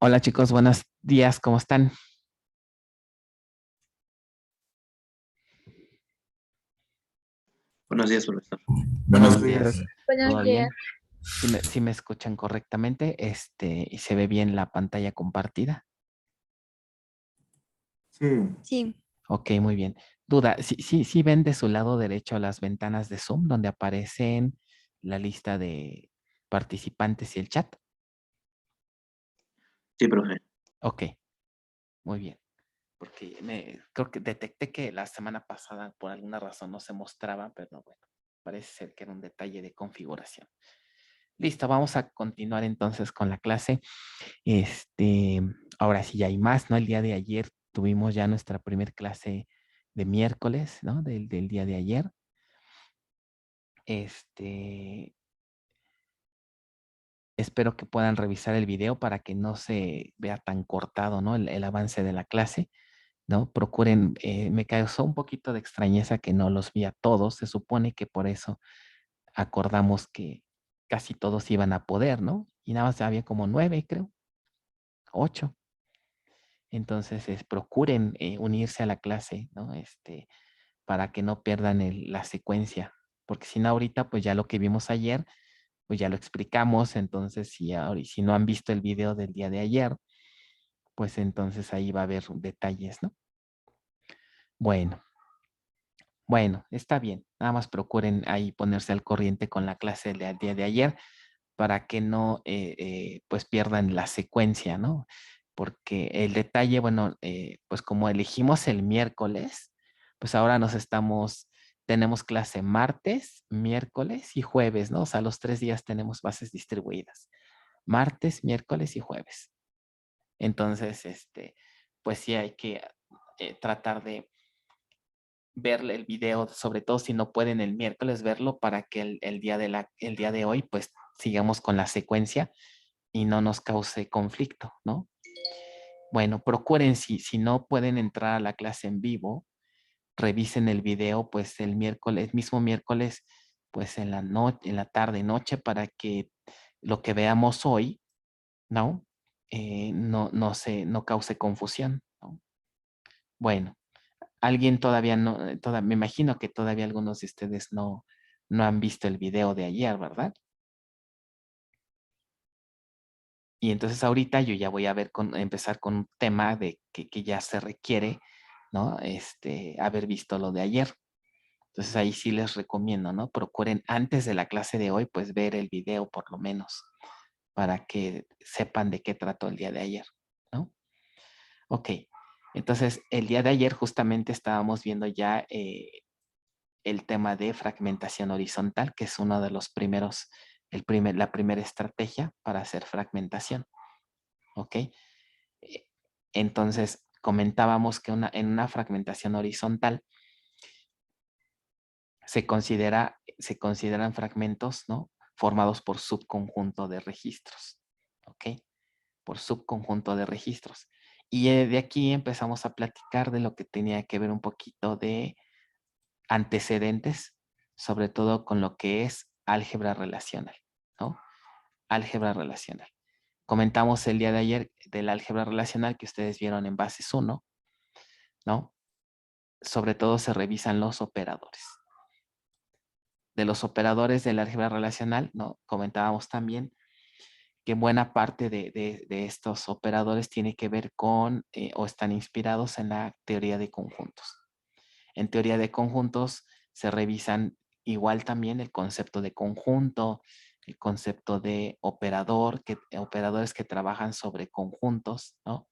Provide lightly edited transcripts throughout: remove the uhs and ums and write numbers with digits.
Hola chicos, buenos días, ¿cómo están? Buenos días, profesor. Buenos Buenos días, días. ¿todo Buenos días. bien? ¿Sí me escuchan correctamente? ¿Y se ve bien la pantalla compartida? Sí, Sí, Ok, muy bien. Duda, ¿sí ven de su lado derecho las ventanas de Zoom donde aparecen la lista de participantes y el chat? Sí, profe. Ok, muy bien. Porque creo que detecté que la semana pasada por alguna razón no se mostraba, pero bueno, parece ser que era un detalle de configuración. Listo, vamos a continuar entonces con la clase. Este, Ahora sí ya hay más, ¿no? El día de ayer tuvimos ya nuestra primer clase de miércoles, ¿no? Del día de ayer. Este, Espero que puedan revisar el video para que no se vea tan cortado, ¿no? El avance de la clase, ¿no? Procuren, me causó un poquito de extrañeza que no los vi a todos. Se supone que por eso acordamos que casi todos iban a poder, ¿no? Y nada más había como 9, creo, 8. Entonces, procuren unirse a la clase, ¿no? Para que no pierdan la secuencia, porque si no ahorita, pues ya lo que vimos ayer, pues ya lo explicamos, entonces si no han visto el video del día de ayer, pues entonces ahí va a haber detalles, ¿no? Bueno, bueno, está bien, nada más procuren ahí ponerse al corriente con la clase del día de ayer para que no, pues pierdan la secuencia, ¿no? Porque el detalle, bueno, pues como elegimos el miércoles, pues ahora tenemos clase martes, miércoles y jueves, ¿no? O sea, los 3 días tenemos bases distribuidas. Martes, miércoles y jueves. Entonces, pues sí hay que tratar de ver el video, sobre todo si no pueden el miércoles verlo para que el día de hoy, pues sigamos con la secuencia y no nos cause conflicto, ¿no? Bueno, procuren, si no pueden entrar a la clase en vivo, revisen el video, pues el miércoles, mismo miércoles, pues en la tarde, noche, para que lo que veamos hoy, ¿no? No cause confusión, ¿no? Bueno, alguien todavía no, me imagino que todavía algunos de ustedes no han visto el video de ayer, ¿verdad? Y entonces ahorita yo ya voy a empezar con un tema que ya se requiere, ¿no? Haber visto lo de ayer. Entonces ahí sí les recomiendo, ¿no? Procuren antes de la clase de hoy, pues ver el video por lo menos, para que sepan de qué trató el día de ayer, ¿no? Ok, entonces el día de ayer justamente estábamos viendo ya el tema de fragmentación horizontal, que es uno de los primeros, la primera estrategia para hacer fragmentación, ¿ok? Entonces, comentábamos que en una fragmentación horizontal se consideran fragmentos, ¿no? Formados por subconjunto de registros, ¿ok? Por subconjunto de registros. Y de aquí empezamos a platicar de lo que tenía que ver un poquito de antecedentes, sobre todo con lo que es álgebra relacional, ¿no? Álgebra relacional. Comentamos el día de ayer del álgebra relacional que ustedes vieron en bases 1, ¿no? Sobre todo se revisan los operadores. De los operadores del álgebra relacional, ¿no? Comentábamos también que buena parte de estos operadores tiene que ver con o están inspirados en la teoría de conjuntos. En teoría de conjuntos se revisan igual también el concepto de conjunto, el concepto de operadores que trabajan sobre conjuntos, ¿no?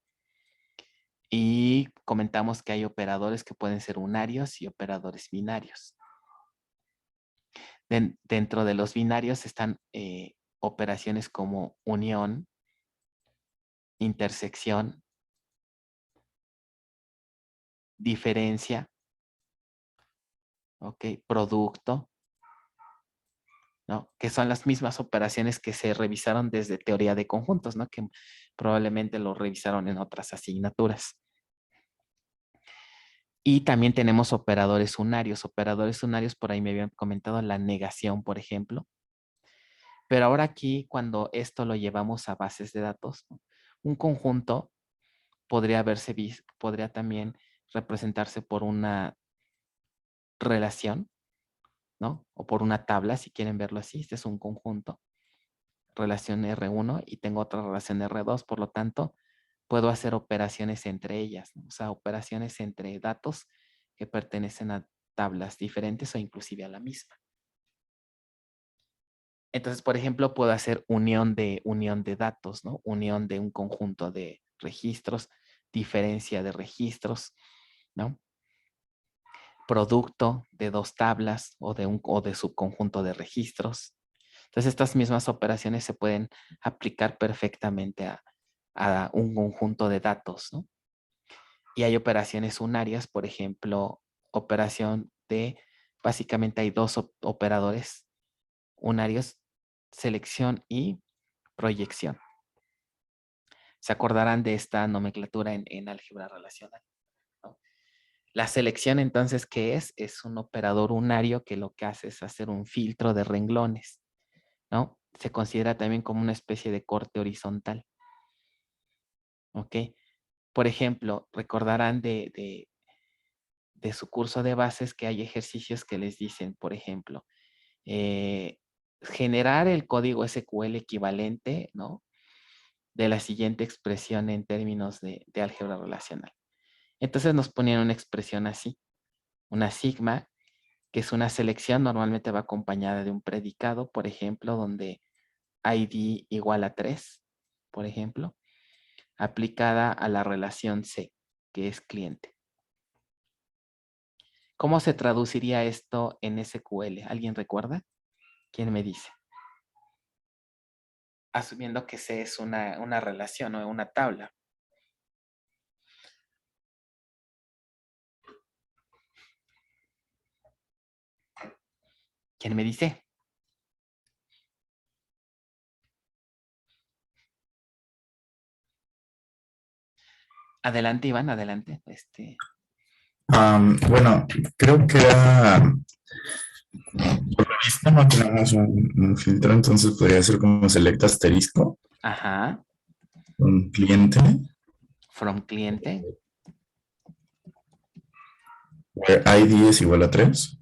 Y comentamos que hay operadores que pueden ser unarios y operadores binarios. Dentro de los binarios están operaciones como unión, intersección, diferencia, ¿ok? Producto, ¿no? Que son las mismas operaciones que se revisaron desde teoría de conjuntos, ¿no? Que probablemente lo revisaron en otras asignaturas. Y también tenemos operadores unarios. Operadores unarios, por ahí me habían comentado la negación, por ejemplo. Pero ahora aquí, cuando esto lo llevamos a bases de datos, ¿no? Un conjunto podría también representarse por una relación, ¿no? O por una tabla, si quieren verlo así. Este es un conjunto, relación R1 y tengo otra relación R2, por lo tanto, puedo hacer operaciones entre ellas, ¿no? O sea, operaciones entre datos que pertenecen a tablas diferentes o inclusive a la misma. Entonces, por ejemplo, puedo hacer unión de datos, ¿no? Unión de un conjunto de registros, diferencia de registros, ¿no? Producto de dos tablas o de subconjunto de registros. Entonces, estas mismas operaciones se pueden aplicar perfectamente a un conjunto de datos, ¿no? Y hay operaciones unarias, por ejemplo, operación básicamente hay dos operadores unarios, selección y proyección. Se acordarán de esta nomenclatura en álgebra relacional, ¿no? La selección, entonces, ¿qué es? Es un operador unario que lo que hace es hacer un filtro de renglones, ¿no? Se considera también como una especie de corte horizontal, ¿ok? Por ejemplo, recordarán de su curso de bases que hay ejercicios que les dicen, por ejemplo, generar el código SQL equivalente, ¿no? De la siguiente expresión en términos de álgebra relacional. Entonces nos ponían una expresión así, una sigma, que es una selección, normalmente va acompañada de un predicado, por ejemplo, donde ID igual a 3, por ejemplo, aplicada a la relación C, que es cliente. ¿Cómo se traduciría esto en SQL? ¿Alguien recuerda? ¿Quién me dice? Asumiendo que C es una relación o una tabla. ¿Quién me dice? Adelante, Iván, adelante. Bueno, creo que era por la lista no tenemos un filtro, entonces podría ser como select asterisco, Ajá, un cliente, from cliente. where ID es igual a 3.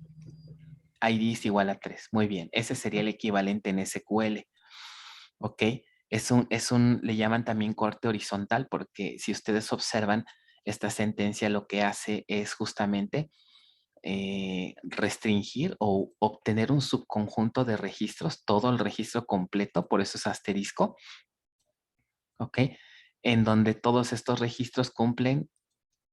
ID es igual a 3. Muy bien, ese sería el equivalente en SQL. ¿Ok? Le llaman también corte horizontal porque si ustedes observan, esta sentencia lo que hace es justamente restringir o obtener un subconjunto de registros, todo el registro completo, por eso es asterisco, ¿ok? En donde todos estos registros cumplen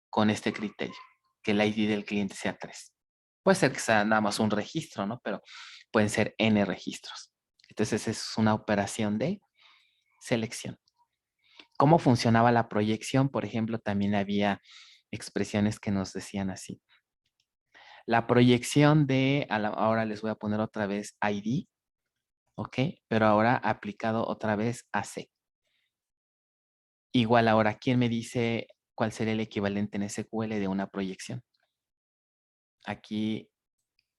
con este criterio, que el ID del cliente sea 3. Puede ser que sea nada más un registro, ¿no? Pero pueden ser N registros. Entonces es una operación de selección. ¿Cómo funcionaba la proyección? Por ejemplo, también había expresiones que nos decían así. La proyección ahora les voy a poner otra vez ID, ¿ok? Pero ahora aplicado otra vez a C. Igual ahora, ¿quién me dice cuál sería el equivalente en SQL de una proyección? Aquí,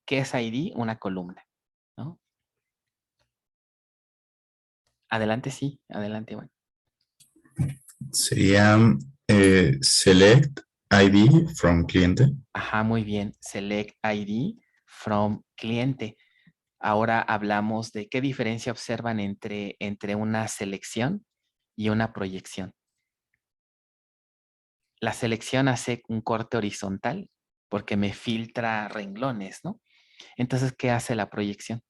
¿qué es ID? Una columna, ¿no? Adelante, sí, adelante, Iván. Sería select ID from cliente. Ajá, muy bien. Select ID from cliente. Ahora hablamos de qué diferencia observan entre una selección y una proyección. La selección hace un corte horizontal porque me filtra renglones, ¿no? Entonces, ¿qué hace la proyección?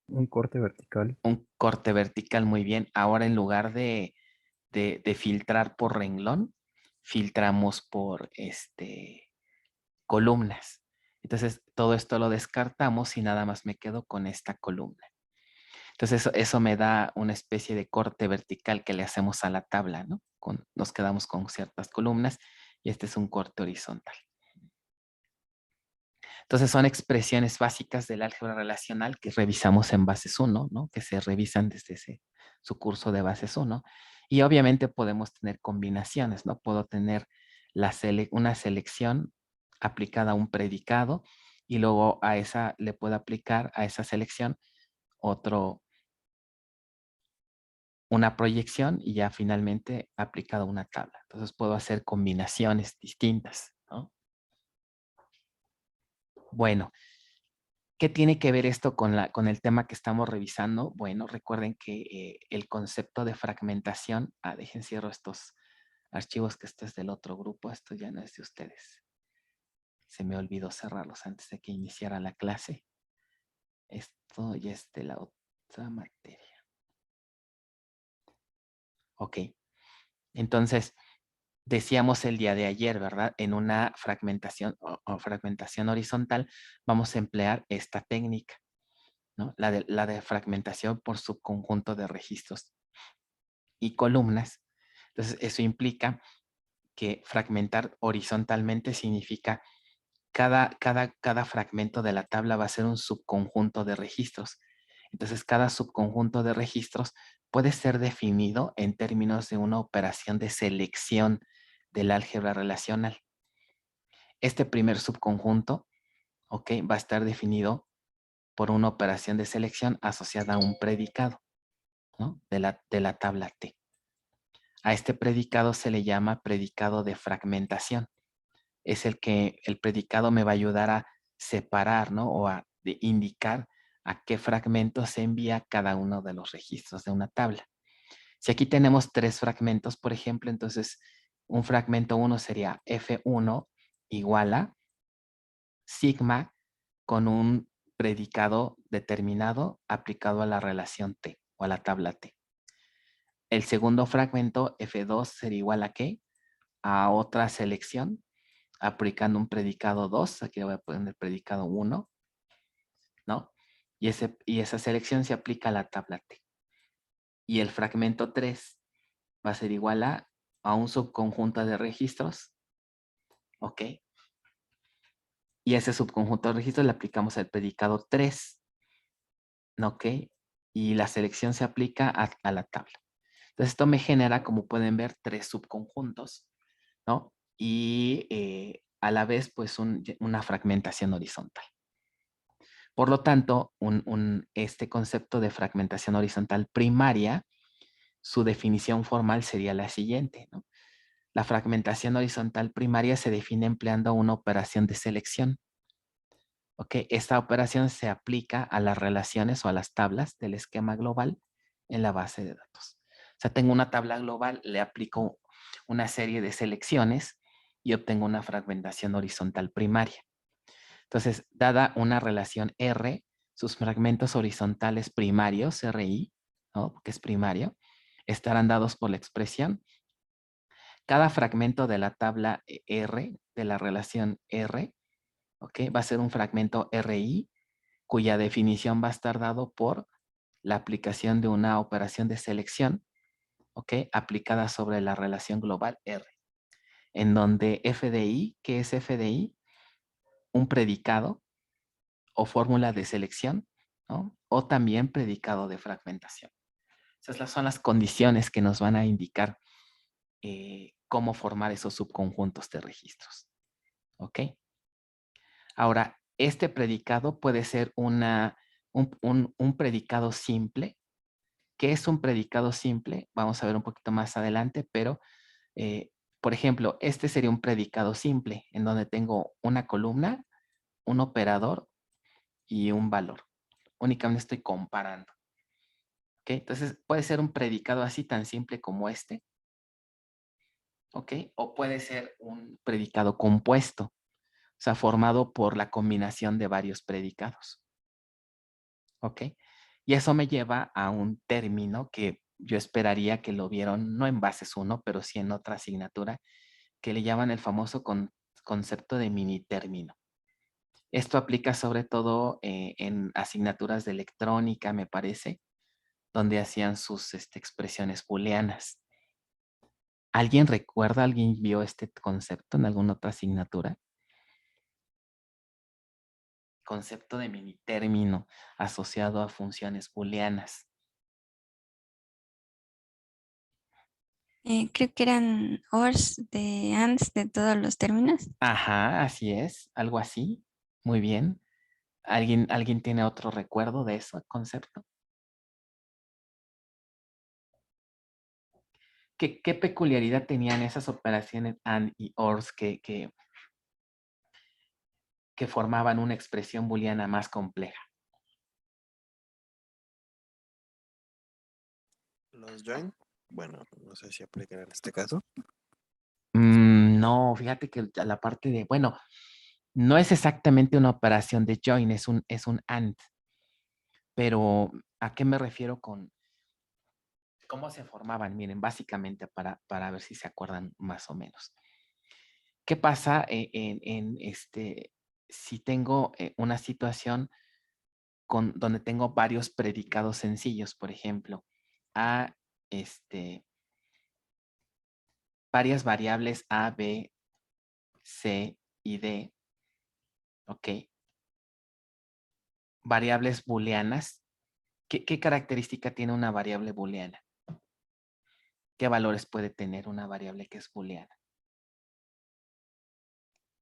Un corte vertical. Un corte vertical, muy bien. Ahora en lugar de filtrar por renglón, filtramos por columnas. Entonces, todo esto lo descartamos y nada más me quedo con esta columna. Entonces, eso me da una especie de corte vertical que le hacemos a la tabla, ¿no? Nos quedamos con ciertas columnas y este es un corte horizontal. Entonces, son expresiones básicas del álgebra relacional que revisamos en bases 1, ¿no? Que se revisan desde su curso de bases 1. Y obviamente podemos tener combinaciones, ¿no? Puedo tener una selección aplicada a un predicado y luego a esa le puedo aplicar a esa selección otro una proyección y ya finalmente aplicado a una tabla. Entonces puedo hacer combinaciones distintas, ¿no? Bueno, ¿qué tiene que ver esto con el tema que estamos revisando? Bueno, recuerden que el concepto de fragmentación, dejen cierro estos archivos, que esto es del otro grupo, esto ya no es de ustedes. Se me olvidó cerrarlos antes de que iniciara la clase. Esto ya es de la otra materia. Ok, entonces decíamos el día de ayer, ¿verdad? En una fragmentación o fragmentación horizontal vamos a emplear esta técnica, ¿no? La de fragmentación por subconjunto de registros y columnas. Entonces, eso implica que fragmentar horizontalmente significa cada fragmento de la tabla va a ser un subconjunto de registros. Entonces, cada subconjunto de registros puede ser definido en términos de una operación de selección del álgebra relacional. Este primer subconjunto, ¿ok? Va a estar definido por una operación de selección asociada a un predicado, ¿no? De la tabla T. A este predicado se le llama predicado de fragmentación. Es el que el predicado me va a ayudar a separar, ¿no? O a indicar a qué fragmento se envía cada uno de los registros de una tabla. Si aquí tenemos 3 fragmentos, por ejemplo, entonces un fragmento 1 sería F1 igual a sigma con un predicado determinado aplicado a la relación T o a la tabla T. El segundo fragmento F2 sería igual a ¿qué? A otra selección aplicando un predicado 2, aquí voy a poner el predicado 1, ¿no? Y esa selección se aplica a la tabla T. Y el fragmento 3 va a ser igual a un subconjunto de registros, ¿ok? Y a ese subconjunto de registros le aplicamos el predicado 3, ¿ok? Y la selección se aplica a la tabla. Entonces esto me genera, como pueden ver, 3 subconjuntos, ¿no? Y a la vez, pues, una fragmentación horizontal. Por lo tanto, este concepto de fragmentación horizontal primaria, su definición formal sería la siguiente, ¿no? La fragmentación horizontal primaria se define empleando una operación de selección. ¿Ok? Esta operación se aplica a las relaciones o a las tablas del esquema global en la base de datos. O sea, tengo una tabla global, le aplico una serie de selecciones y obtengo una fragmentación horizontal primaria. Entonces, dada una relación R, sus fragmentos horizontales primarios, RI, ¿no? Que es primario, estarán dados por la expresión. Cada fragmento de la tabla R, de la relación R, ¿ok? Va a ser un fragmento RI, cuya definición va a estar dado por la aplicación de una operación de selección, ¿ok? Aplicada sobre la relación global R, en donde FDI, ¿qué es FDI? Un predicado o fórmula de selección, ¿no? O también predicado de fragmentación. Esas son las condiciones que nos van a indicar cómo formar esos subconjuntos de registros. ¿Ok? Ahora, este predicado puede ser un predicado simple. ¿Qué es un predicado simple? Vamos a ver un poquito más adelante, pero, por ejemplo, este sería un predicado simple, en donde tengo una columna, un operador y un valor. Únicamente estoy comparando. ¿Ok? Entonces, puede ser un predicado así tan simple como este. ¿Ok? O puede ser un predicado compuesto, o sea, formado por la combinación de varios predicados. ¿Ok? Y eso me lleva a un término que yo esperaría que lo vieron, no en Bases 1, pero sí en otra asignatura, que le llaman el famoso concepto de mini término. Esto aplica sobre todo en asignaturas de electrónica, me parece, donde hacían sus expresiones booleanas. ¿Alguien recuerda, alguien vio este concepto en alguna otra asignatura? Concepto de mini término asociado a funciones booleanas. Creo que eran ORs de ANDs de todos los términos. Ajá, así es, algo así. Muy bien. ¿Alguien tiene otro recuerdo de ese concepto? ¿Qué peculiaridad tenían esas operaciones AND y ORs que formaban una expresión booleana más compleja? Los join, bueno, no sé si aplican en este caso. No, fíjate que la parte de, bueno, no es exactamente una operación de join, es un AND. Pero, ¿a qué me refiero con cómo se formaban? Miren, básicamente para ver si se acuerdan más o menos. ¿Qué pasa si tengo una situación donde tengo varios predicados sencillos, por ejemplo, a varias variables A, B, C y D, ¿ok? Variables booleanas. ¿Qué característica tiene una variable booleana? ¿Qué valores puede tener una variable que es booleana?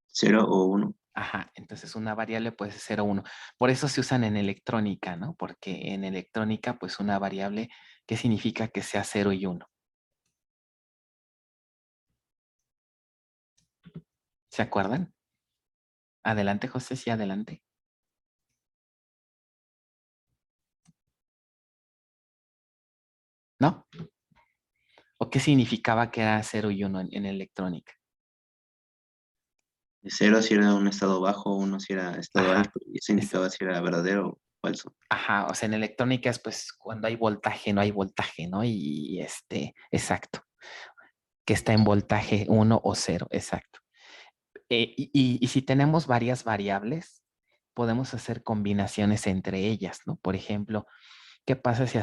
0 o 1. Ajá, entonces una variable puede ser 0 o 1. Por eso se usan en electrónica, ¿no? Porque en electrónica, pues una variable, ¿qué significa que sea 0 y 1? ¿Se acuerdan? Adelante, José, sí, adelante. ¿No? ¿O qué significaba que era 0 y 1 en electrónica? 0 si era un estado bajo, 1 si era estado Ajá, alto, y eso indicaba si era verdadero o falso. Ajá, o sea, en electrónica es pues cuando hay voltaje, no hay voltaje, ¿no? Exacto, que está en voltaje 1 o 0, exacto. Y si tenemos varias variables, podemos hacer combinaciones entre ellas, ¿no? Por ejemplo, ¿qué pasa si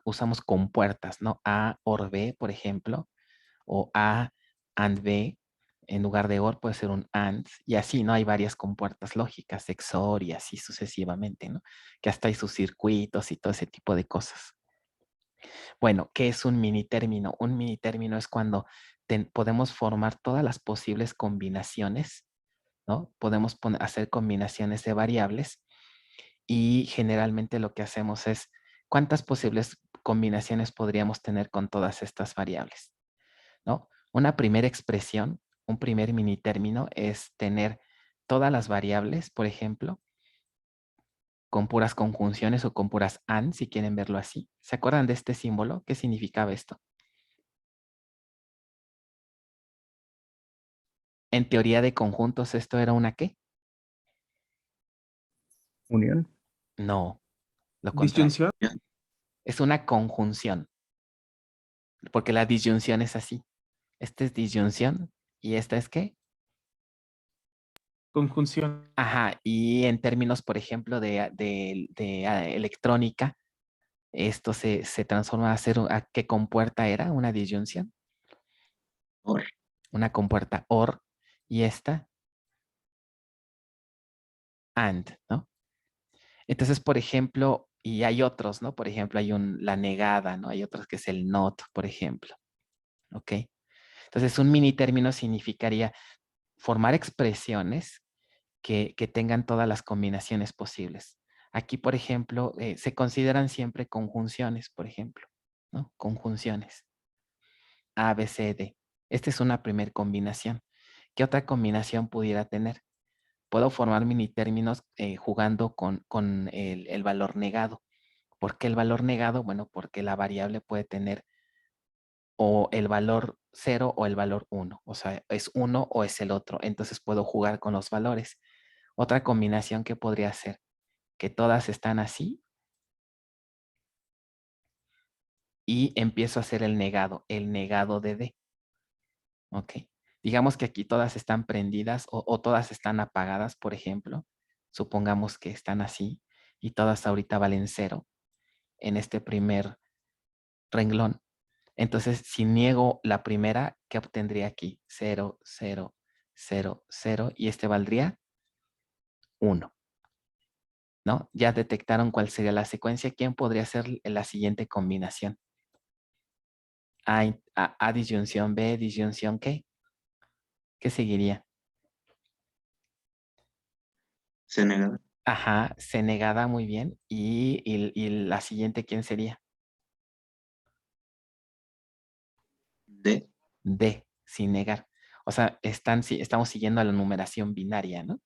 usamos compuertas, ¿no? A OR B, por ejemplo, o A AND B, en lugar de OR puede ser un AND, y así, ¿no? Hay varias compuertas lógicas, XOR y así sucesivamente, ¿no? Que hasta hay sus circuitos y todo ese tipo de cosas. Bueno, ¿qué es un mini término? Un mini término es cuando podemos formar todas las posibles combinaciones, ¿no? Podemos hacer combinaciones de variables y generalmente lo que hacemos es, ¿cuántas posibles combinaciones podríamos tener con todas estas variables? ¿No? Una primera expresión, un primer mini término es tener todas las variables, por ejemplo, con puras conjunciones o con puras AND, si quieren verlo así. ¿Se acuerdan de este símbolo? ¿Qué significaba esto? En teoría de conjuntos, ¿esto era una qué? Unión. No, lo contrario. Disyunción. Es una conjunción, porque la disyunción es así. Esta es disyunción y esta es ¿qué? Conjunción. Ajá, y en términos, por ejemplo, de electrónica, esto se transforma ¿a qué compuerta era? ¿Una disyunción? OR. Una compuerta OR y esta AND, ¿no? Entonces, por ejemplo, y hay otros, ¿no? Por ejemplo, hay la negada, ¿no? Hay otros que es el NOT, por ejemplo. ¿Ok? Entonces, un mini término significaría formar expresiones que tengan todas las combinaciones posibles. Aquí, por ejemplo, se consideran siempre conjunciones, por ejemplo, ¿no? Conjunciones. A, B, C, D. Esta es una primer combinación. ¿Qué otra combinación pudiera tener? Puedo formar mini términos jugando con el valor negado. ¿Por qué el valor negado? Bueno, porque la variable puede tener o el valor 0 o el valor 1. O sea, es uno o es el otro. Entonces puedo jugar con los valores. Otra combinación que podría ser que todas están así y empiezo a hacer el negado de D. Ok. Digamos que aquí todas están prendidas o todas están apagadas, por ejemplo. Supongamos que están así y todas ahorita valen 0 en este primer renglón. Entonces, si niego la primera, ¿qué obtendría aquí? 0, 0, 0, 0 y este valdría 1. ¿No? Ya detectaron cuál sería la secuencia. ¿Quién podría ser la siguiente combinación? A disyunción B, disyunción ¿qué? ¿Qué seguiría? C negada. Ajá, C negada, muy bien. Y la siguiente, ¿quién sería? D. D, sin negar. O sea, estamos siguiendo la numeración binaria, ¿no?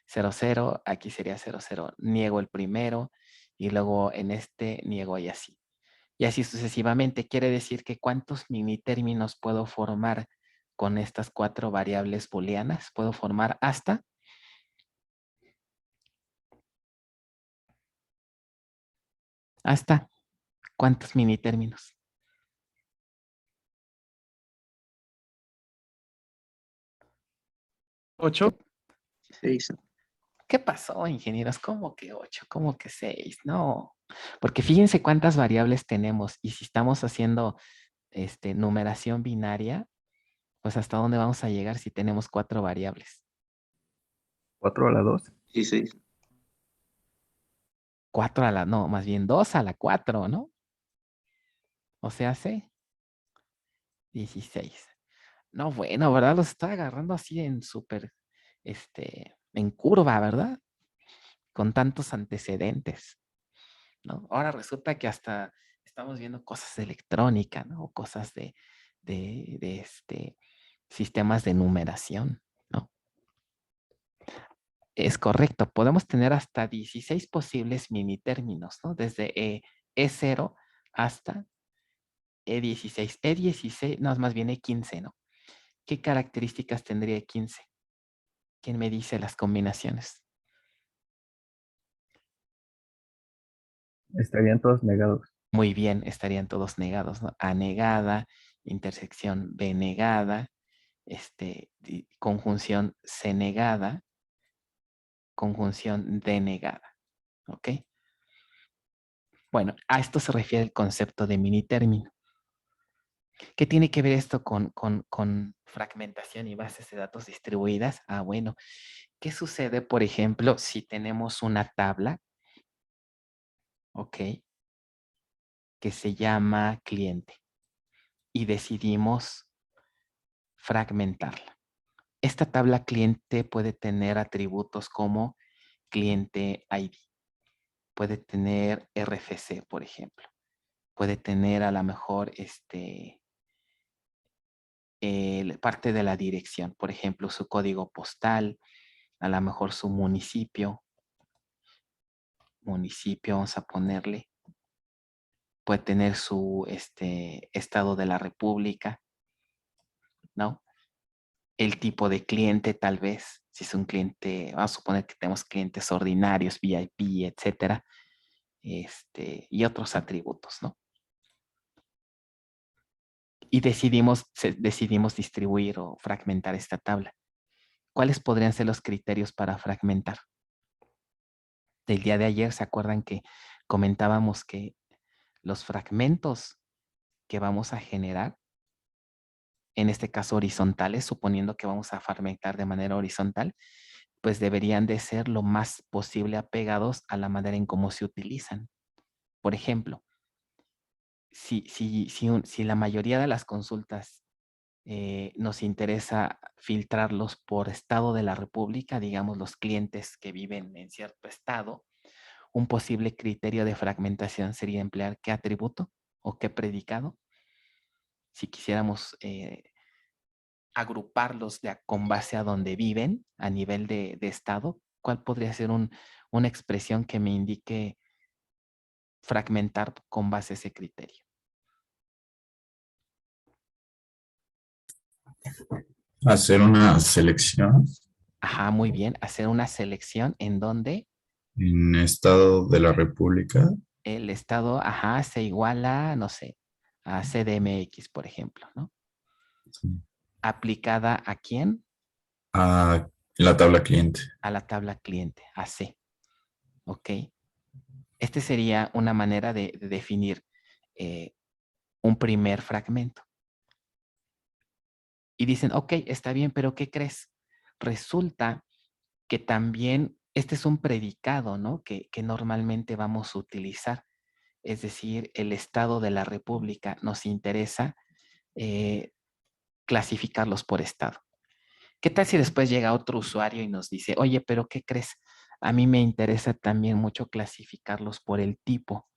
0, 0, aquí sería 0, 0. Niego el primero y luego en este niego y así. Y así sucesivamente. Quiere decir que ¿cuántos minitérminos puedo formar con estas 4 variables booleanas? Puedo formar hasta ¿cuántos minitérminos? 8. 6. ¿Qué pasó, ingenieros? ¿Cómo que 8? ¿Cómo que 6? No. Porque fíjense cuántas variables tenemos y si estamos haciendo numeración binaria, pues hasta dónde vamos a llegar si tenemos 4 variables. 4 a la 2. Sí, 6. 4 a la, no, más bien 2 a la 4, ¿no? O sea, hace 16. No, bueno, ¿verdad? Los está agarrando así en súper, en curva, ¿verdad? Con tantos antecedentes, ¿no? Ahora resulta que hasta estamos viendo cosas de electrónica, ¿no? Cosas de sistemas de numeración, ¿no? Es correcto, podemos tener hasta 16 posibles minitérminos, ¿no? Desde E0 hasta E16. E16, no, más bien E15, ¿no? ¿Qué características tendría E15? ¿Quién me dice las combinaciones? Estarían todos negados. Muy bien, estarían todos negados, ¿no? A negada, intersección B negada, conjunción C negada, conjunción D negada, ¿ok? Bueno, a esto se refiere el concepto de minitérmino. ¿Qué tiene que ver esto con fragmentación y bases de datos distribuidas? Ah, bueno, ¿qué sucede, por ejemplo, si tenemos una tabla, ok, que se llama cliente y decidimos fragmentarla? Esta tabla cliente puede tener atributos como cliente ID, puede tener RFC, por ejemplo, puede tener a lo mejor parte de la dirección, por ejemplo, su código postal, a lo mejor su municipio, vamos a ponerle, puede tener su estado de la república, ¿no? El tipo de cliente tal vez, si es un cliente, vamos a suponer que tenemos clientes ordinarios, VIP, etcétera, y otros atributos, ¿no? Y decidimos distribuir o fragmentar esta tabla. ¿Cuáles podrían ser los criterios para fragmentar? Del día de ayer, ¿se acuerdan que comentábamos que los fragmentos que vamos a generar, en este caso horizontales, suponiendo que vamos a fragmentar de manera horizontal, pues deberían de ser lo más posible apegados a la manera en cómo se utilizan? Por ejemplo, si la mayoría de las consultas nos interesa filtrarlos por estado de la república, digamos los clientes que viven en cierto estado, un posible criterio de fragmentación sería emplear qué atributo o qué predicado. Si quisiéramos agruparlos con base a donde viven a nivel de estado, ¿cuál podría ser una expresión que me indique fragmentar con base a ese criterio? Hacer una selección Ajá, muy bien. Hacer una selección en donde en estado de la República. el estado, ajá, se iguala, no sé, a CDMX, por ejemplo, ¿no? Sí. ¿Aplicada a quién? A la tabla cliente. A la tabla cliente, a C. ¿Ok? Este sería una manera de definir un primer fragmento. Y dicen, ok, está bien, pero ¿qué crees? Resulta que también este es un predicado, ¿no? Que normalmente vamos a utilizar. Es decir, el estado de la república nos interesa clasificarlos por estado. ¿Qué tal si después llega otro usuario y nos dice, oye, pero ¿qué crees? A mí me interesa también mucho clasificarlos por el tipo.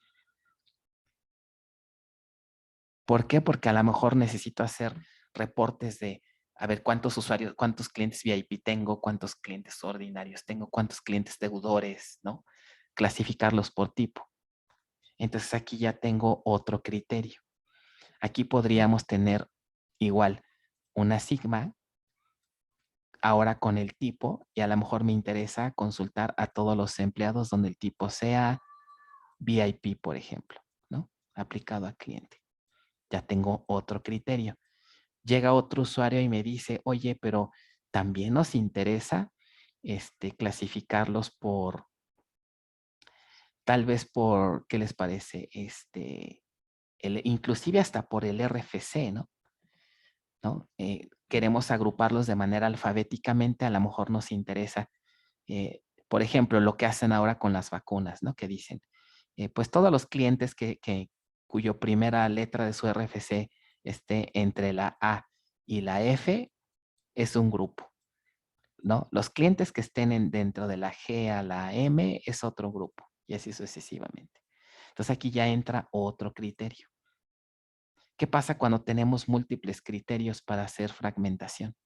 ¿Por qué? Porque a lo mejor necesito hacer reportes de, a ver, cuántos usuarios, cuántos clientes VIP tengo, cuántos clientes ordinarios tengo, cuántos clientes deudores, ¿no? Clasificarlos por tipo. Entonces aquí ya tengo otro criterio. Aquí podríamos tener igual una sigma, ahora con el tipo, y a lo mejor me interesa consultar a todos los empleados donde el tipo sea VIP, por ejemplo, ¿no? Aplicado a cliente. Ya tengo otro criterio. Llega otro usuario y me dice, oye, pero también nos interesa clasificarlos por, tal vez por, ¿qué les parece? Inclusive hasta por el RFC, ¿no? Queremos agruparlos de manera alfabéticamente, a lo mejor nos interesa, por ejemplo, lo que hacen ahora con las vacunas, ¿no? Que dicen, pues todos los clientes cuyo primera letra de su RFC esté entre la A y la F es un grupo, ¿no? Los clientes que estén dentro de la G a la M es otro grupo, y así sucesivamente. Entonces aquí ya entra otro criterio. ¿Qué pasa cuando tenemos múltiples criterios para hacer fragmentación?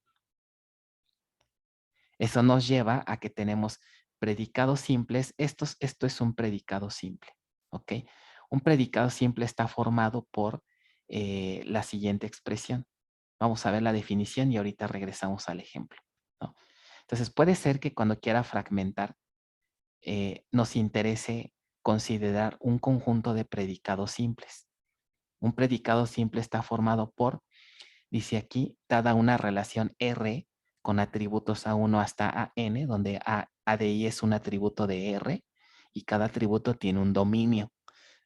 Eso nos lleva a que tenemos predicados simples. Esto es un predicado simple, ¿ok? Un predicado simple está formado por la siguiente expresión. Vamos a ver la definición y ahorita regresamos al ejemplo, ¿no? Entonces, puede ser que cuando quiera fragmentar, nos interese considerar un conjunto de predicados simples. Un predicado simple está formado por, dice aquí, dada una relación R con atributos A1 hasta AN, donde A de I es un atributo de R y cada atributo tiene un dominio.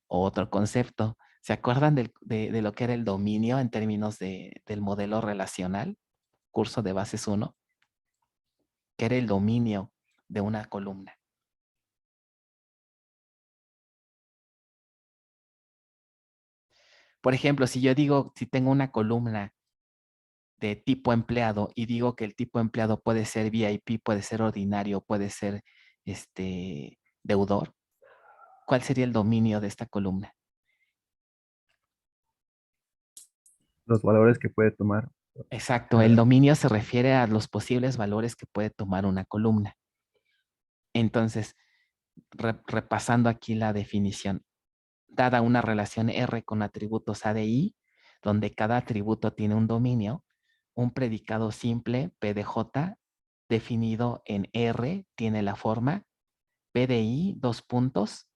Otro concepto. ¿Se acuerdan de lo que era el dominio en términos del modelo relacional? Curso de bases 1. ¿Qué era el dominio de una columna? Por ejemplo, si yo digo, si tengo una columna de tipo empleado y digo que el tipo empleado puede ser VIP, puede ser ordinario, puede ser deudor, ¿cuál sería el dominio de esta columna? Los valores que puede tomar. Exacto, el dominio se refiere a los posibles valores que puede tomar una columna. Entonces, repasando aquí la definición, dada una relación R con atributos A de I, donde cada atributo tiene un dominio, un predicado simple, P de J, definido en R, tiene la forma P de I, dos puntos,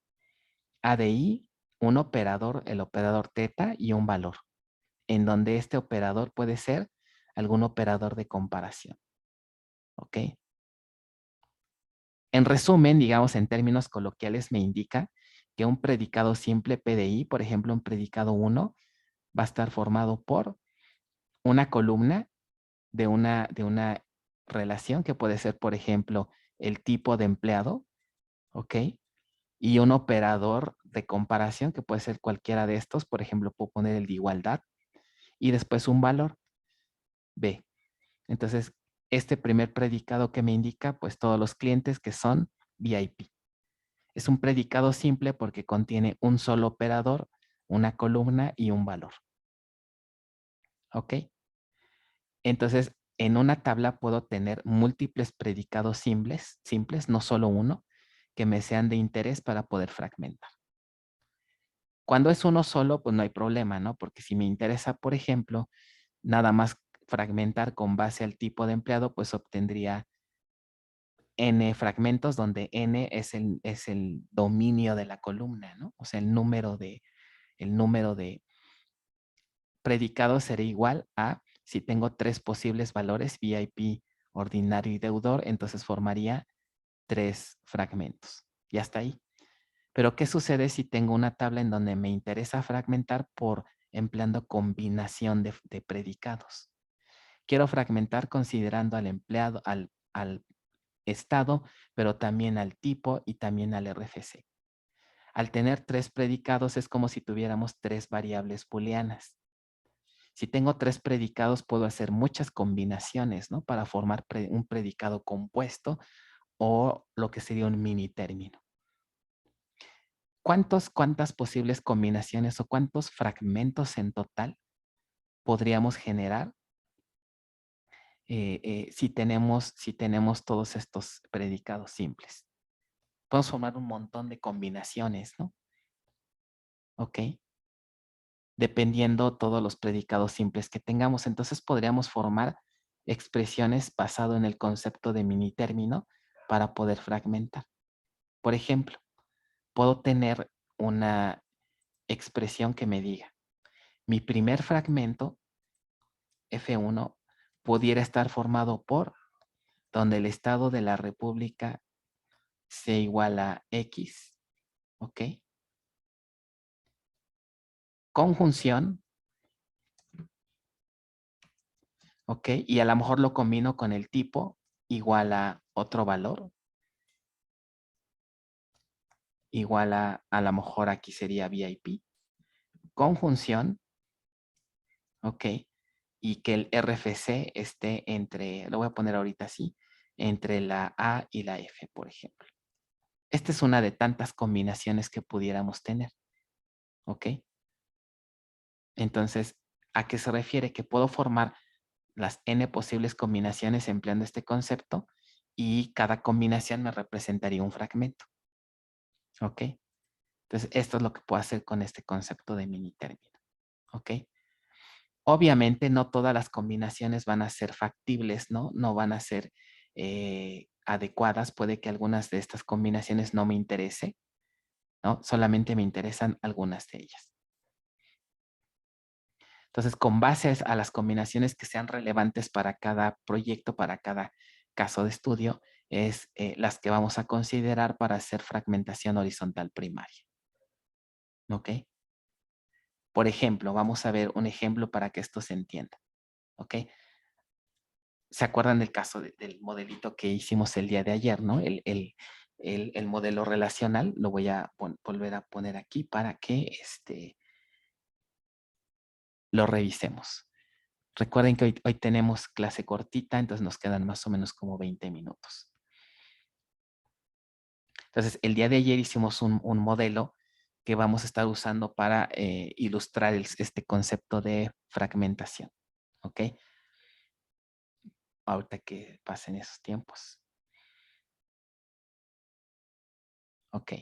A de I, un operador, el operador teta y un valor, en donde este operador puede ser algún operador de comparación. ¿Ok? En resumen, digamos en términos coloquiales, me indica que un predicado simple PDI, por ejemplo, un predicado 1, va a estar formado por una columna de una relación que puede ser, por ejemplo, el tipo de empleado, ¿ok? Y un operador de comparación que puede ser cualquiera de estos, por ejemplo, puedo poner el de igualdad y después un valor B. Entonces, este primer predicado que me indica, pues todos los clientes que son VIP. Es un predicado simple porque contiene un solo operador, una columna y un valor. ¿Ok? Entonces, en una tabla puedo tener múltiples predicados simples, no solo uno, que me sean de interés para poder fragmentar. Cuando es uno solo, pues no hay problema, ¿no? Porque si me interesa, por ejemplo, nada más fragmentar con base al tipo de empleado, pues obtendría n fragmentos donde n es el dominio de la columna, ¿no? O sea, el número de predicados será igual a, si tengo 3 posibles valores, VIP, ordinario y deudor, entonces formaría 3 fragmentos. Y hasta ahí. Pero, ¿qué sucede si tengo una tabla en donde me interesa fragmentar por empleando combinación de predicados? Quiero fragmentar considerando al empleado, al estado, pero también al tipo y también al RFC. Al tener 3 predicados es como si tuviéramos 3 variables booleanas. Si tengo 3 predicados, puedo hacer muchas combinaciones, ¿no? Para formar un predicado compuesto o lo que sería un mini término. ¿Cuántas posibles combinaciones o cuántos fragmentos en total podríamos generar si tenemos todos estos predicados simples. Podemos formar un montón de combinaciones, ¿no? ¿Ok? Dependiendo todos los predicados simples que tengamos. Entonces podríamos formar expresiones basado en el concepto de mini término para poder fragmentar. Por ejemplo, puedo tener una expresión que me diga, mi primer fragmento, F1, pudiera estar formado por donde el estado de la república sea igual a X, ¿ok? Conjunción, ¿ok? Y a lo mejor lo combino con el tipo igual a otro valor, igual a lo mejor aquí sería VIP. Conjunción, ¿ok? Y que el RFC esté entre, lo voy a poner ahorita así, entre la A y la F, por ejemplo. Esta es una de tantas combinaciones que pudiéramos tener, ¿ok? Entonces, ¿a qué se refiere? Que puedo formar las n posibles combinaciones empleando este concepto y cada combinación me representaría un fragmento, ¿ok? Entonces, esto es lo que puedo hacer con este concepto de mini término, ¿ok? Obviamente, no todas las combinaciones van a ser factibles, ¿no? No van a ser adecuadas. Puede que algunas de estas combinaciones no me interese, ¿no? Solamente me interesan algunas de ellas. Entonces, con base a las combinaciones que sean relevantes para cada proyecto, para cada caso de estudio, es las que vamos a considerar para hacer fragmentación horizontal primaria. ¿Ok? Por ejemplo, vamos a ver un ejemplo para que esto se entienda. ¿Ok? ¿Se acuerdan del caso del modelito que hicimos el día de ayer, ¿no? El modelo relacional, lo voy a volver a poner aquí para que lo revisemos. Recuerden que hoy tenemos clase cortita, entonces nos quedan más o menos como 20 minutos. Entonces, el día de ayer hicimos un modelo que vamos a estar usando para ilustrar este concepto de fragmentación. ¿Ok? Ahorita que pasen esos tiempos. Ok.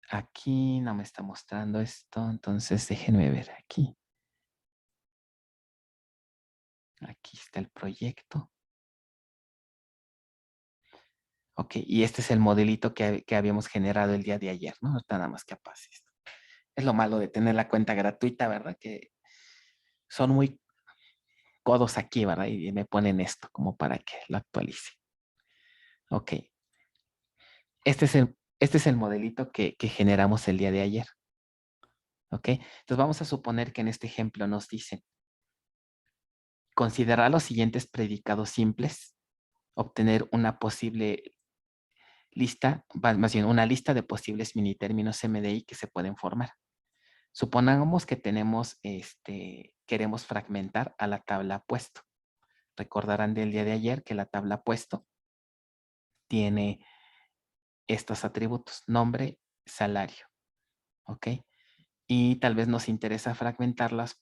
Aquí no me está mostrando esto, entonces déjenme ver aquí. Aquí está el proyecto. Ok, y este es el modelito que habíamos generado el día de ayer, ¿no? Ahorita nada más que pase esto. Es lo malo de tener la cuenta gratuita, ¿verdad? Que son muy codos aquí, ¿verdad? Y me ponen esto como para que lo actualice. Ok. Este es el modelito que generamos el día de ayer. Ok. Entonces vamos a suponer que en este ejemplo nos dicen considerar los siguientes predicados simples, obtener una posible lista, más bien una lista de posibles mini términos MDI que se pueden formar. Supongamos que tenemos, queremos fragmentar a la tabla puesto. Recordarán del día de ayer que la tabla puesto tiene estos atributos, nombre, salario, ¿ok? Y tal vez nos interesa fragmentarlas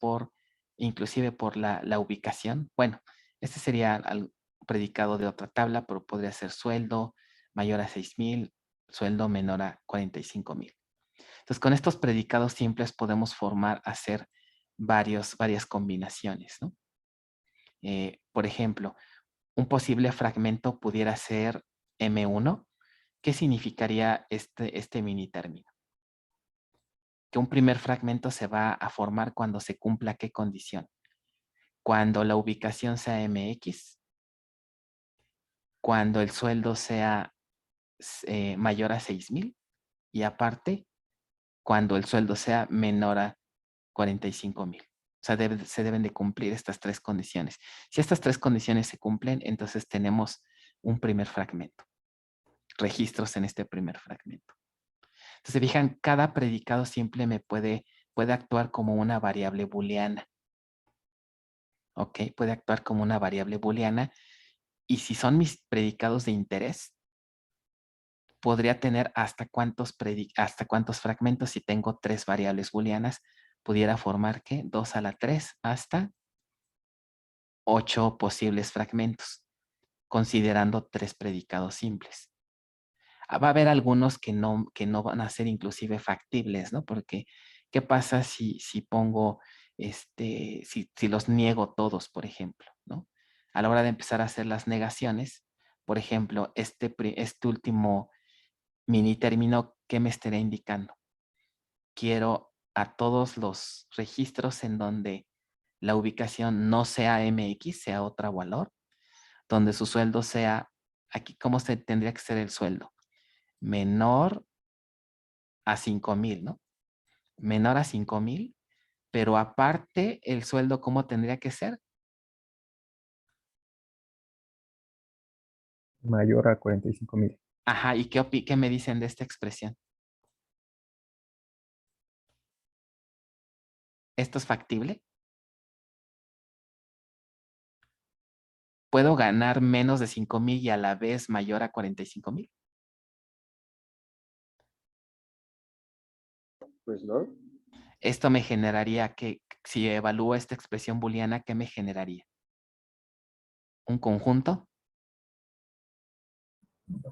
inclusive por la ubicación. Bueno, este sería el predicado de otra tabla, pero podría ser sueldo mayor a 6,000, sueldo menor a 45,000. Entonces, con estos predicados simples podemos hacer varias combinaciones, ¿no? Por ejemplo, un posible fragmento pudiera ser M1. ¿Qué significaría este mini término? Que un primer fragmento se va a formar cuando se cumpla ¿qué condición? Cuando la ubicación sea MX, cuando el sueldo sea mayor a 6,000 y aparte cuando el sueldo sea menor a 45,000. O sea, se deben de cumplir estas tres condiciones. Si estas tres condiciones se cumplen, entonces tenemos un primer fragmento. Registros en este primer fragmento. Entonces, se fijan, cada predicado simple puede actuar como una variable booleana. ¿Ok? Puede actuar como una variable booleana. Y si son mis predicados de interés, podría tener hasta cuántos fragmentos. Si tengo 3 variables booleanas, pudiera formar que 2 a la 3 hasta 8 posibles fragmentos, considerando 3 predicados simples. Va a haber algunos que no van a ser inclusive factibles, ¿no? Porque, ¿qué pasa si pongo, si los niego todos, por ejemplo, ¿no? A la hora de empezar a hacer las negaciones, por ejemplo, este último mini término, ¿qué me estaría indicando? Quiero a todos los registros en donde la ubicación no sea MX, sea otro valor, donde su sueldo sea, aquí, ¿cómo se tendría que ser el sueldo? Menor a 5,000, ¿no? Menor a 5,000, pero aparte el sueldo, ¿cómo tendría que ser? Mayor a 45,000. Ajá, ¿y qué me dicen de esta expresión? ¿Esto es factible? ¿Puedo ganar menos de 5,000 y a la vez mayor a 45,000? Pues no. Esto me generaría que, si evalúo esta expresión booleana, ¿qué me generaría? ¿Un conjunto?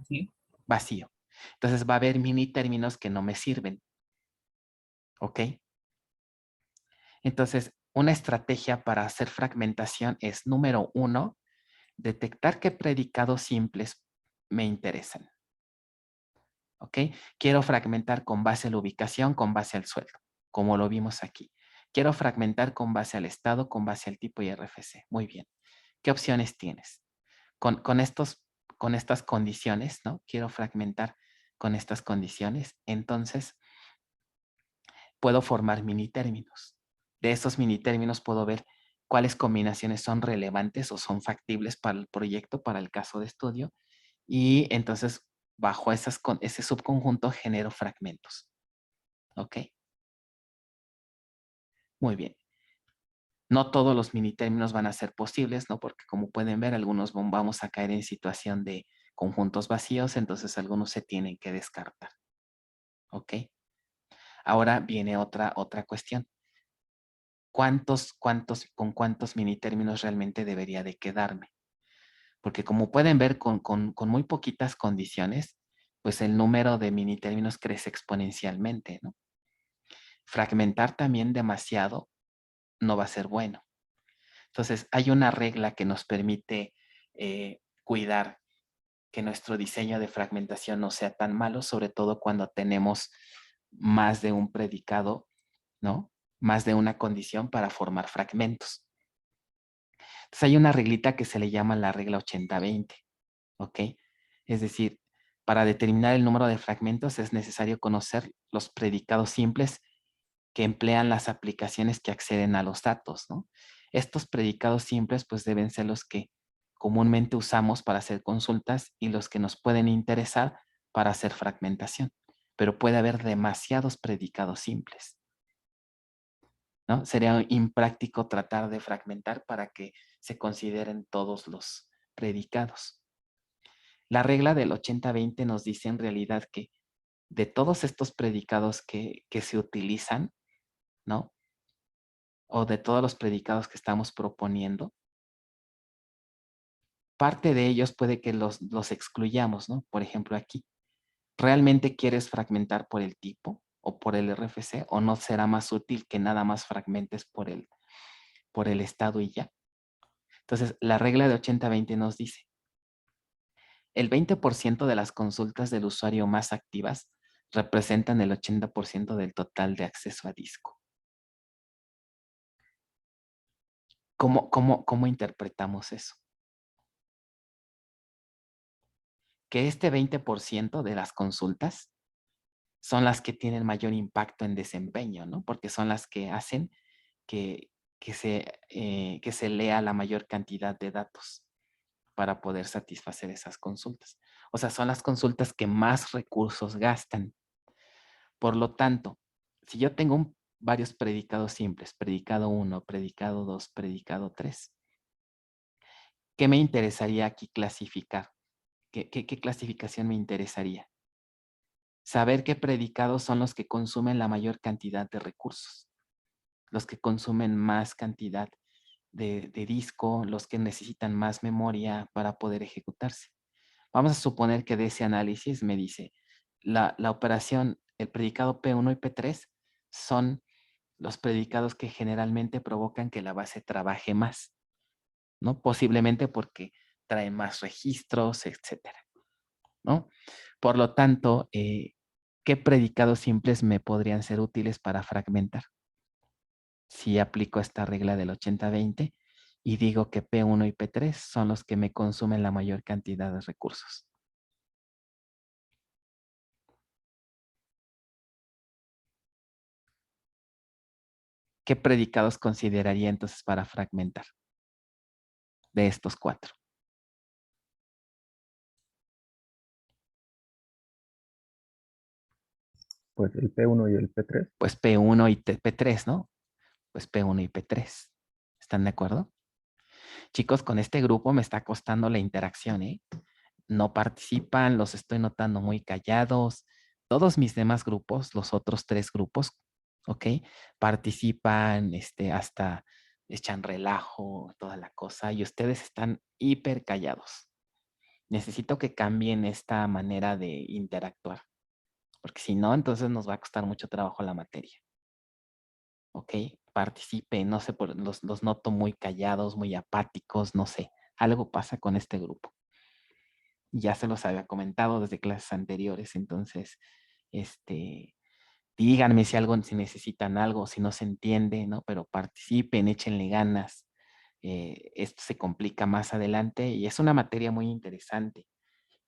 Sí. Vacío. Entonces va a haber mini términos que no me sirven. ¿Ok? Entonces, una estrategia para hacer fragmentación es, número 1, detectar qué predicados simples me interesan. ¿Ok? Quiero fragmentar con base a la ubicación, con base al sueldo, como lo vimos aquí. Quiero fragmentar con base al estado, con base al tipo y RFC. Muy bien. ¿Qué opciones tienes? Con estas condiciones, ¿no? Quiero fragmentar con estas condiciones. Entonces, puedo formar mini términos. De esos mini términos puedo ver cuáles combinaciones son relevantes o son factibles para el proyecto, para el caso de estudio. Y entonces, bajo ese subconjunto, genero fragmentos. ¿Ok? Muy bien. No todos los mini términos van a ser posibles, ¿no? Porque como pueden ver, algunos vamos a caer en situación de conjuntos vacíos, entonces algunos se tienen que descartar. ¿Ok? Ahora viene otra cuestión. ¿Con cuántos mini términos realmente debería de quedarme? Porque como pueden ver, con muy poquitas condiciones, pues el número de mini términos crece exponencialmente, ¿no? Fragmentar también demasiado no va a ser bueno. Entonces, hay una regla que nos permite cuidar que nuestro diseño de fragmentación no sea tan malo, sobre todo cuando tenemos más de un predicado, ¿no? Más de una condición para formar fragmentos. Entonces, hay una reglita que se le llama la regla 80-20, ¿ok? Es decir, para determinar el número de fragmentos es necesario conocer los predicados simples que emplean las aplicaciones que acceden a los datos, ¿no? Estos predicados simples pues deben ser los que comúnmente usamos para hacer consultas y los que nos pueden interesar para hacer fragmentación. Pero puede haber demasiados predicados simples, ¿no? Sería impráctico tratar de fragmentar para que se consideren todos los predicados. La regla del 80-20 nos dice en realidad que de todos estos predicados que se utilizan, ¿no? O de todos los predicados que estamos proponiendo, parte de ellos puede que los excluyamos, ¿no? Por ejemplo, aquí, ¿realmente quieres fragmentar por el tipo o por el RFC o no será más útil que nada más fragmentes por el estado y ya? Entonces, la regla de 80-20 nos dice, el 20% de las consultas del usuario más activas representan el 80% del total de acceso a disco. ¿Cómo interpretamos eso? Que este 20% de las consultas son las que tienen mayor impacto en desempeño, ¿no? Porque son las que hacen que se lea la mayor cantidad de datos para poder satisfacer esas consultas. O sea, son las consultas que más recursos gastan. Por lo tanto, si yo tengo varios predicados simples, predicado 1, predicado 2, predicado 3, ¿qué me interesaría aquí clasificar? ¿Qué clasificación me interesaría? saber qué predicados son los que consumen la mayor cantidad de recursos, los que consumen más cantidad de disco, los que necesitan más memoria para poder ejecutarse. Vamos a suponer que de ese análisis me dice, la operación, el predicado P1 y P3 son los predicados que generalmente provocan que la base trabaje más, ¿no? Posiblemente porque trae más registros, etcétera, ¿no? Por lo tanto, ¿qué predicados simples me podrían ser útiles para fragmentar? Si aplico esta regla del 80-20 y digo que P1 y P3 son los que me consumen la mayor cantidad de recursos. ¿Qué predicados consideraría entonces para fragmentar de estos 4? Pues el P1 y el P3. Pues P1 y P3, ¿no? Pues P1 y P3. ¿Están de acuerdo? Chicos, con este grupo me está costando la interacción, ¿eh? No participan, los estoy notando muy callados. Todos mis demás grupos, los otros 3 grupos, ¿ok? Participan, hasta echan relajo, toda la cosa, y ustedes están hiper callados. Necesito que cambien esta manera de interactuar, porque si no, entonces nos va a costar mucho trabajo la materia. ¿Ok? Participen, no sé, los noto muy callados, muy apáticos, no sé. Algo pasa con este grupo. Ya se los había comentado desde clases anteriores, entonces, díganme si necesitan algo, si no se entiende, ¿no? Pero participen, échenle ganas. Esto se complica más adelante y es una materia muy interesante.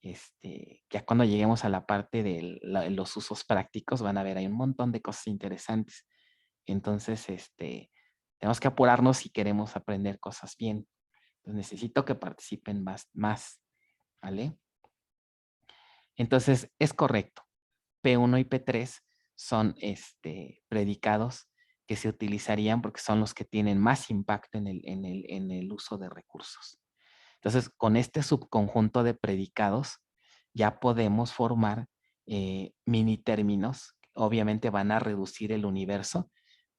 Ya cuando lleguemos a la parte de los usos prácticos, van a ver, hay un montón de cosas interesantes. Entonces, tenemos que apurarnos si queremos aprender cosas bien. Entonces, necesito que participen más, ¿vale? Entonces, es correcto. P1 y P3 son predicados que se utilizarían porque son los que tienen más impacto en el uso de recursos. Entonces, con este subconjunto de predicados, ya podemos formar mini términos. Obviamente van a reducir el universo,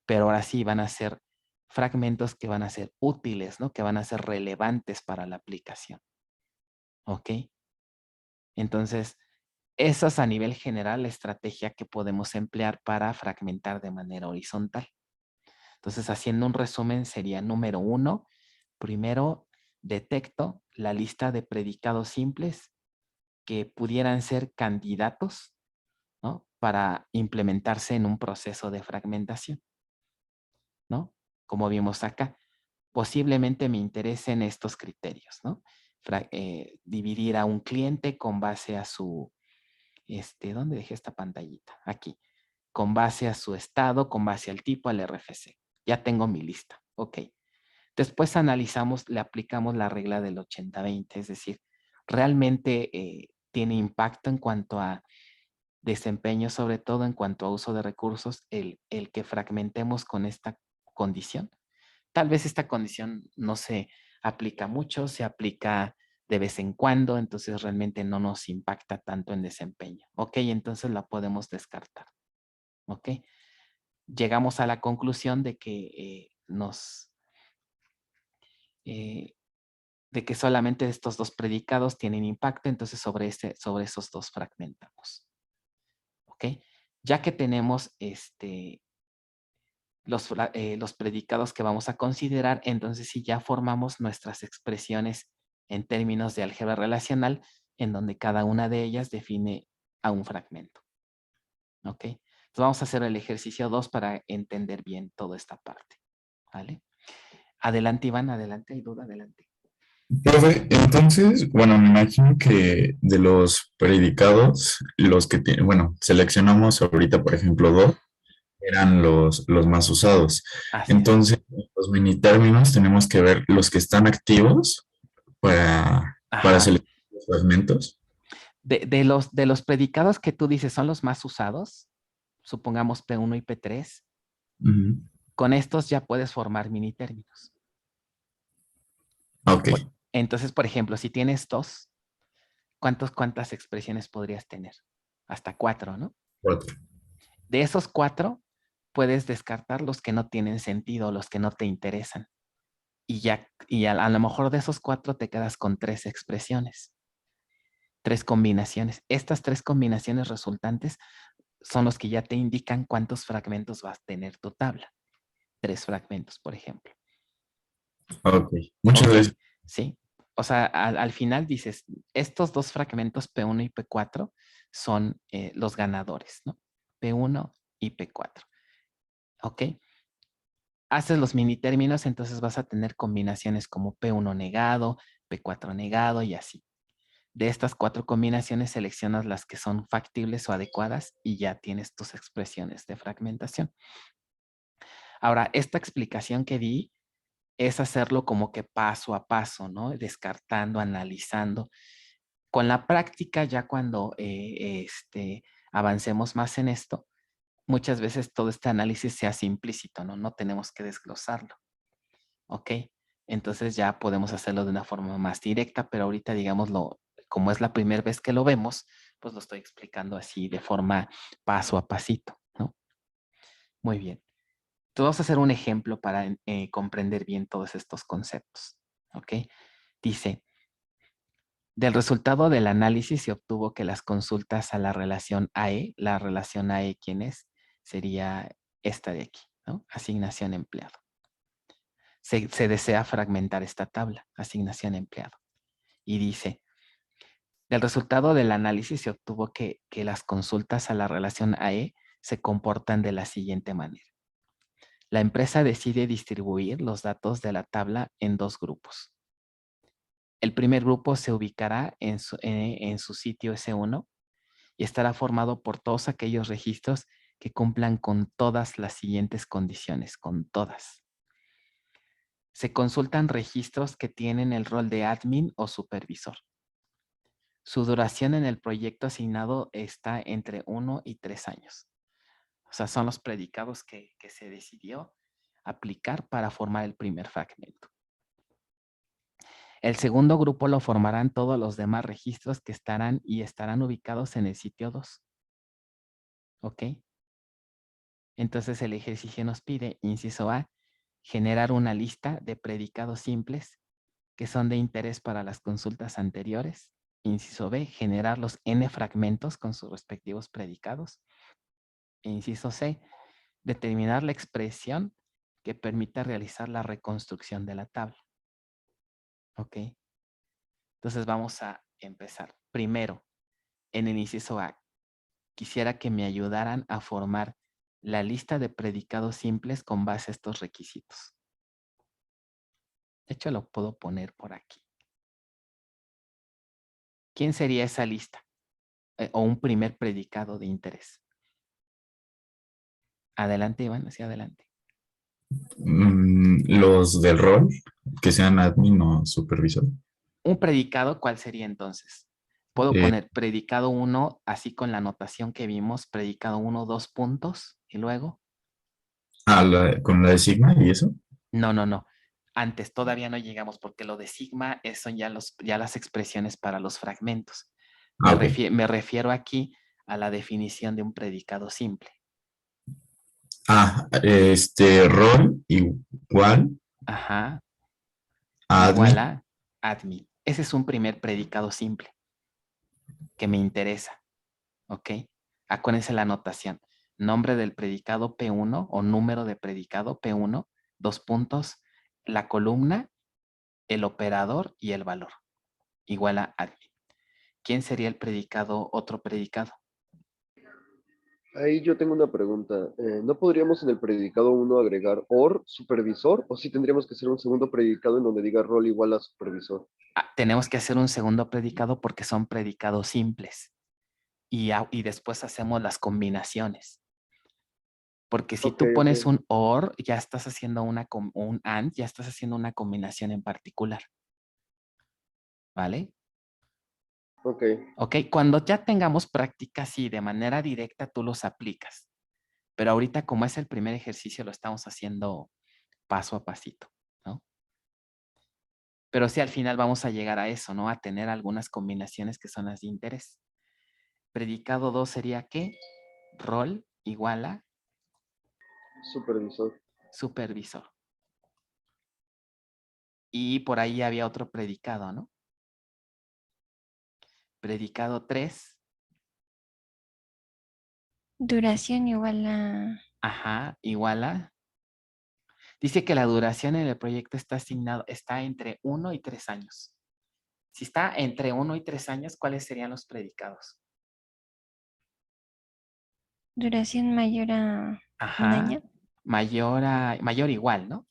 pero ahora sí van a ser fragmentos que van a ser útiles, ¿no? Que van a ser relevantes para la aplicación. ¿Ok? Entonces, esa es a nivel general la estrategia que podemos emplear para fragmentar de manera horizontal. Entonces, haciendo un resumen, sería número 1. Primero, detecto la lista de predicados simples que pudieran ser candidatos, ¿no? Para implementarse en un proceso de fragmentación, ¿no? Como vimos acá, posiblemente me interesen estos criterios, ¿no? Dividir a un cliente con base a su, ¿dónde dejé esta pantallita? Aquí. Con base a su estado, con base al tipo, al RFC. Ya tengo mi lista. Ok. Después analizamos, le aplicamos la regla del 80-20, es decir, realmente tiene impacto en cuanto a desempeño, sobre todo en cuanto a uso de recursos, el que fragmentemos con esta condición. Tal vez esta condición no se aplica mucho, se aplica de vez en cuando, entonces realmente no nos impacta tanto en desempeño. Ok, entonces la podemos descartar. Ok, llegamos a la conclusión de que de que solamente estos 2 predicados tienen impacto, entonces sobre esos 2 fragmentamos. ¿Ok? Ya que tenemos los predicados que vamos a considerar, entonces sí ya formamos nuestras expresiones en términos de álgebra relacional, en donde cada una de ellas define a un fragmento. ¿Ok? Entonces vamos a hacer el ejercicio 2 para entender bien toda esta parte. ¿Vale? Adelante, Iván, adelante, ¿hay duda? Adelante. Profe, entonces, bueno, me imagino que de los predicados, los que tienen, bueno, seleccionamos ahorita, por ejemplo, 2, eran los más usados. Así es. Entonces, los mini términos tenemos que ver los que están activos para Ajá. seleccionar los fragmentos. De los predicados que tú dices son los más usados, supongamos P1 y P3, Ujú. con estos ya puedes formar mini términos. Ok. Entonces, por ejemplo, si tienes 2, ¿cuántas expresiones podrías tener hasta 4, ¿no? 4. De esos 4, puedes descartar los que no tienen sentido, los que no te interesan. Y a lo mejor de esos 4 te quedas con 3 expresiones, 3 combinaciones. Estas 3 combinaciones resultantes son los que ya te indican cuántos fragmentos vas a tener tu tabla. 3 fragmentos, por ejemplo. Ok, muchas Ok, gracias. ¿sí? O sea, al final dices, estos 2 fragmentos P1 y P4 son los ganadores, ¿no? P1 y P4. ¿Ok? Haces los mini términos, entonces vas a tener combinaciones como P1 negado, P4 negado y así. De estas 4 combinaciones seleccionas las que son factibles o adecuadas y ya tienes tus expresiones de fragmentación. Ahora, esta explicación que di es hacerlo como que paso a paso, ¿no? Descartando, analizando. Con la práctica, ya cuando avancemos más en esto, muchas veces todo este análisis se hace implícito, ¿no? No tenemos que desglosarlo, ¿ok? Entonces ya podemos hacerlo de una forma más directa, pero ahorita, digámoslo, como es la primera vez que lo vemos, pues lo estoy explicando así de forma paso a pasito, ¿no? Muy bien. Entonces vamos a hacer un ejemplo para comprender bien todos estos conceptos, ¿ok? Dice, del resultado del análisis se obtuvo que las consultas a la relación AE, ¿quién es? Sería esta de aquí, ¿no? Asignación empleado. Se desea fragmentar esta tabla, asignación empleado. Y dice, del resultado del análisis se obtuvo que las consultas a la relación AE se comportan de la siguiente manera. La empresa decide distribuir los datos de la tabla en 2 grupos. El primer grupo se ubicará en su sitio S1 y estará formado por todos aquellos registros que cumplan con todas las siguientes condiciones, con todas. Se consultan registros que tienen el rol de admin o supervisor. Su duración en el proyecto asignado está entre 1 y 3 años. O sea, son los predicados que se decidió aplicar para formar el primer fragmento. El segundo grupo lo formarán todos los demás registros que estarán ubicados en el sitio 2. ¿Ok? Entonces el ejercicio nos pide, inciso A, generar una lista de predicados simples que son de interés para las consultas anteriores. Inciso B, generar los n fragmentos con sus respectivos predicados. E inciso C, determinar la expresión que permita realizar la reconstrucción de la tabla. ¿Ok? Entonces vamos a empezar. Primero, en el inciso A, quisiera que me ayudaran a formar la lista de predicados simples con base a estos requisitos. De hecho, lo puedo poner por aquí. ¿Quién sería esa lista? O un primer predicado de interés. Adelante, Iván, hacia adelante. Los del rol, que sean admin o supervisor. Un predicado, ¿cuál sería entonces? Puedo Eh, poner predicado 1, así con la notación que vimos, predicado 1, 2 puntos, y luego. con la de Sigma y eso. No. Antes todavía no llegamos porque lo de sigma son ya las expresiones para los fragmentos. Ok. Me refiero aquí a la definición de un predicado simple. Rol igual Ajá, a igual admin. a admin. Ese es un primer predicado simple que me interesa. ¿Ok? Acuérdense la anotación. Nombre del predicado P1 o número de predicado P1, 2 puntos, la columna, el operador y el valor. Igual a admin. ¿Quién sería el predicado, otro predicado? Ahí yo tengo una pregunta. ¿No podríamos en el predicado uno agregar or supervisor o sí tendríamos que hacer un segundo predicado en donde diga rol igual a supervisor? Tenemos que hacer un segundo predicado porque son predicados simples y después hacemos las combinaciones. Porque si Ok, tú ok, pones un OR, ya estás haciendo un AND, ya estás haciendo una combinación en particular. ¿Vale? ok. Ok, cuando ya tengamos práctica, sí, de manera directa tú los aplicas. Pero ahorita, como es el primer ejercicio, lo estamos haciendo paso a pasito, ¿no? Pero sí, al final vamos a llegar a eso, ¿no? A tener algunas combinaciones que son las de interés. Predicado 2 sería ¿qué? Rol igual a Supervisor. supervisor. Y por ahí había otro predicado, ¿no? Predicado 3. Duración igual a... Ajá, igual a. Dice que la duración en el proyecto está asignado, está entre 1 y 3 años. Si está entre 1 y 3 años, ¿cuáles serían los predicados? Duración mayor a un Ajá, año. mayor igual, ¿no?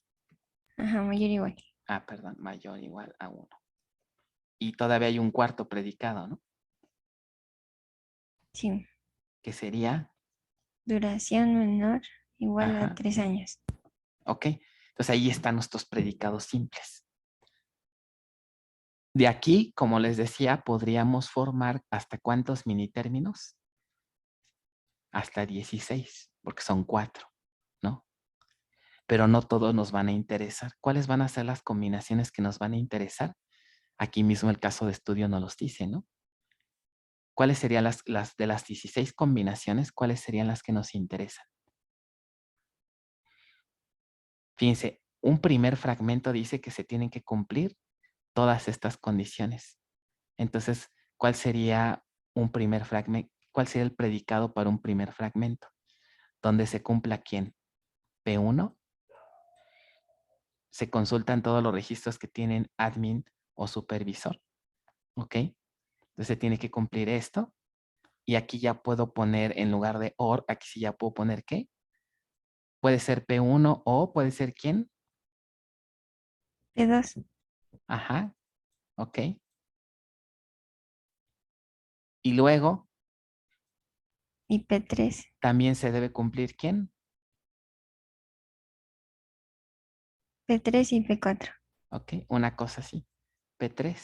Ajá, mayor igual. Ah, perdón, mayor igual a 1. Y todavía hay un cuarto predicado, ¿no? Sí. Que sería, Duración menor igual a ajá, 3 años. ok. Entonces ahí están nuestros predicados simples. De aquí, como les decía, podríamos formar ¿hasta cuántos mini términos? Hasta 16, porque son 4, ¿no? Pero no todos nos van a interesar. ¿Cuáles van a ser las combinaciones que nos van a interesar? Aquí mismo el caso de estudio nos los dice, ¿no? ¿Cuáles serían las de las 16 combinaciones? ¿Cuáles serían las que nos interesan? Fíjense, un primer fragmento dice que se tienen que cumplir todas estas condiciones. Entonces, ¿cuál sería un primer fragmento? ¿Cuál sería el predicado para un primer fragmento? Donde se cumpla ¿quién? P1. Se consultan todos los registros que tienen admin o supervisor. ¿Ok? Entonces tiene que cumplir esto. Y aquí ya puedo poner, en lugar de OR, aquí sí ya puedo poner ¿qué? Puede ser P1 o puede ser ¿quién? P2 Ajá. ¿Ok? Y luego y P3. también se debe cumplir ¿quién? P3 y P4. ¿Ok? Una cosa así. P3.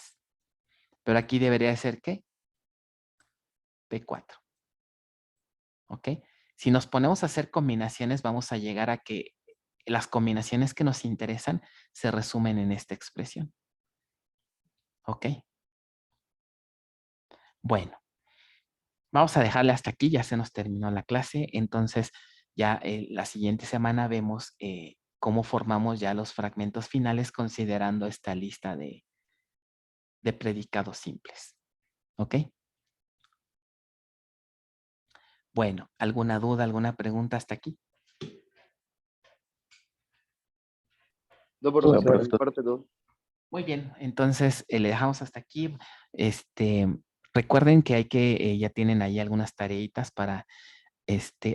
Pero aquí debería ser ¿qué? P4. ¿Ok? Si nos ponemos a hacer combinaciones, vamos a llegar a que las combinaciones que nos interesan se resumen en esta expresión. ¿Ok? Bueno, vamos a dejarle hasta aquí. Ya se nos terminó la clase. Entonces, ya la siguiente semana vemos cómo formamos ya los fragmentos finales considerando esta lista de predicados simples. ¿Ok? Bueno, ¿alguna duda, alguna pregunta hasta aquí? No, No, profesor, de mi profesor. parte no. Muy bien, entonces le dejamos hasta aquí. Recuerden que hay que, ya tienen ahí algunas tareitas para,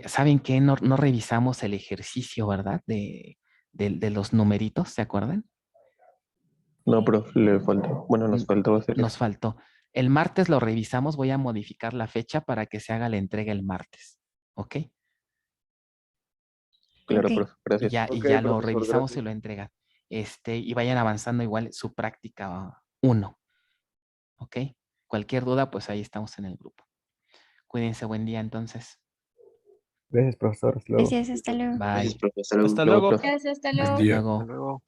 ¿saben qué? No revisamos el ejercicio, ¿verdad? De los numeritos, ¿se acuerdan? No, profe, le faltó. Bueno, nos faltó hacer Nos eso. faltó. El martes lo revisamos, voy a modificar la fecha para que se haga la entrega el martes, ¿ok? Claro, Ok. profe, Y gracias. ya, Ok, lo profesor, revisamos y gracias. lo entregan. Y vayan avanzando igual su práctica 1, ¿ok? Cualquier duda, pues ahí estamos en el grupo. Cuídense, buen día entonces. Gracias, profesor. Hasta luego. Gracias, hasta luego. Gracias, Bye. profesor. Hasta Luego, luego. profe. Buen Hasta día. luego. Hasta luego.